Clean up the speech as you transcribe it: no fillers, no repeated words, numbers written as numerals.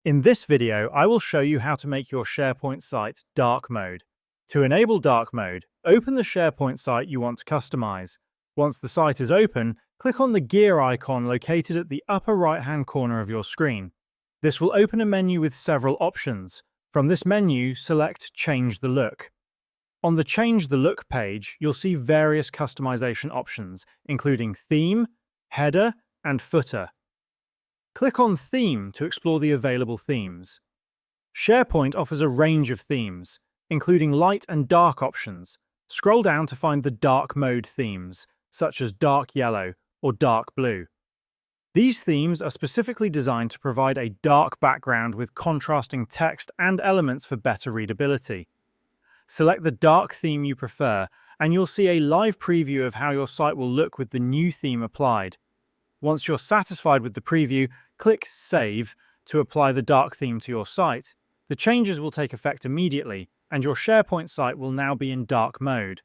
In this video, I will show you how to make your SharePoint site dark mode. To enable dark mode, open the SharePoint site you want to customize. Once the site is open, click on the gear icon located at the upper right-hand corner of your screen. This will open a menu with several options. From this menu, select Change the Look. On the Change the Look page, you'll see various customization options, including Theme, Header, and Footer. Click on Theme to explore the available themes. SharePoint offers a range of themes, including light and dark options. Scroll down to find the dark mode themes, such as dark yellow or dark blue. These themes are specifically designed to provide a dark background with contrasting text and elements for better readability. Select the dark theme you prefer, and you'll see a live preview of how your site will look with the new theme applied. Once you're satisfied with the preview, click Save to apply the dark theme to your site. The changes will take effect immediately, and your SharePoint site will now be in dark mode.